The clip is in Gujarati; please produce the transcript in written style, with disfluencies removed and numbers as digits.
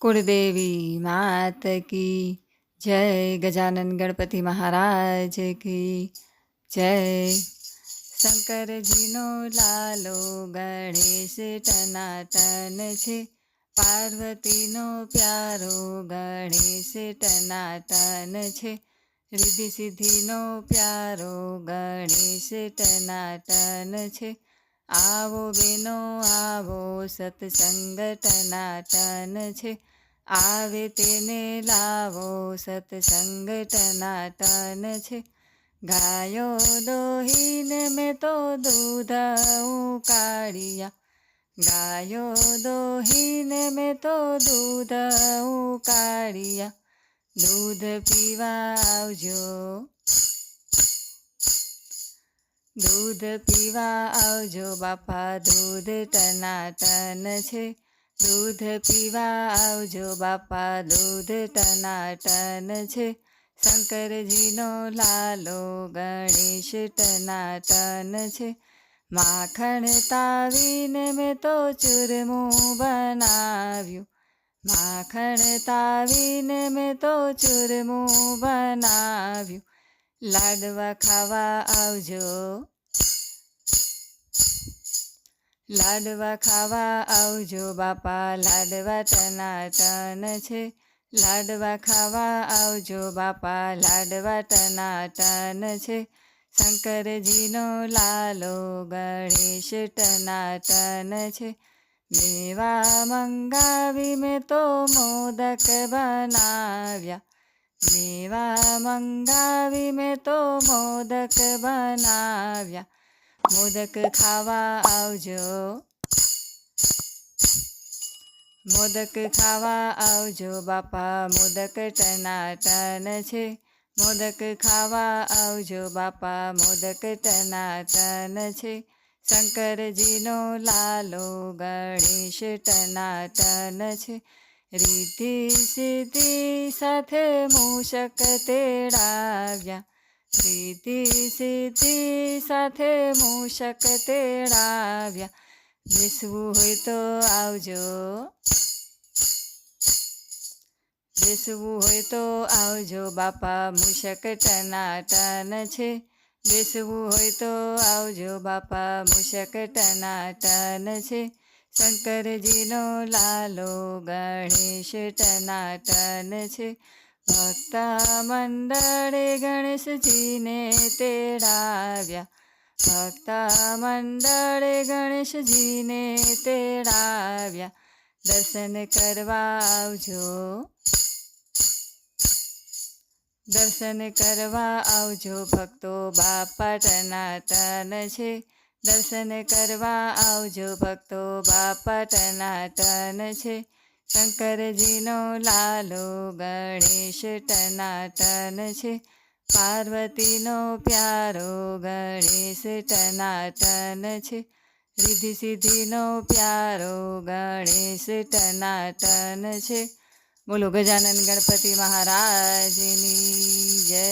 कुलदेवी मात की जय। गजानन गणपति महाराज की जय। શંકરજીનો લાલો ગણેશ ટનાટન છે, પાર્વતીનો પ્યારો ગણેશ ટનાટન છે, રિદ્ધિ સિદ્ધિનો પ્યારો ગણેશ ટનાટન છે. આવો બેનો આવો સત્સંગ ટનાટન છે, આવે તેને લાવો સત્સંગ ટનાટન છે. ગાયો દોહીને મેં તો દૂધ ઉકાળ્યા, ગાયો દોહીને મેં તો દૂધ ઉકાળ્યા, દૂધ પીવા આવજો, દૂધ પીવા આવજો બાપા, દૂધ ટનાટન છે, દૂધ પીવા આવજો બાપા, દૂધ ટનાટન છે. શંકરજીનો લાલો ગણેશ ટનાટન છે, માખણ તાવીને મેં તો ચૂરમું બનાવ્યું, માખણ તાવીને મેં તો ચૂરમું બનાવ્યું, લાડવા ખાવા આવજો, લાડવા ખાવા આવજો બાપા, લાડવા ટનાટન છે, લાડવા ખાવા આવજો બાપા, લાડવા ટનાટન છે. શંકરજીનો લાલો ગણેશ ટનાટન છે, મેવા મંગાવી મેં તો મોદક બનાવ્યા, મેવા મંગાવી મેં તો મોદક બનાવ્યા, મોદક ખાવા આવજો, મોદક ખાવા આવજો બાપા, મોદક ટનાટન છે, મોદક ખાવા આવજો બાપા, મોદક ટનાટન છે. શંકરજીનો લાલો ગણેશ ટનાટન છે, રિદ્ધિ સિદ્ધિ સાથે મૂષક તેડાવ્યા, રિદ્ધિ સિદ્ધિ સાથે મૂષક તેડાવ્યા, બેસવું હોય તો આવજો, બેસવું હોય તો આવજો બાપા, મૂષક ટનાટન છે, બેસવું હોય તો આવજો બાપા, મૂષક ટનાટન છે. શંકરજીનો લાલો ગણેશ ટનાટન છે, ભક્ત મંડળે ગણેશજીને તેડાવ્યા, ભક્ત મંડળે ગણેશજીને તેડાવ્યા, દર્શન કરવા આવજો, દર્શન કરવા આવજો ભક્તો, બાપા ટનાટન છે, દર્શન કરવા આવજો ભક્તો, બાપા ટનાટન છે. શંકરજીનો લાલો ગણેશ ટનાટન છે, પાર્વતીનો પ્યારો ગણેશ ટનાટન છે, રિદ્ધિ સિદ્ધિનો પ્યારો ગણેશ ટનાટન છે. બોલો ગજાનન ગણપતિ મહારાજની જય.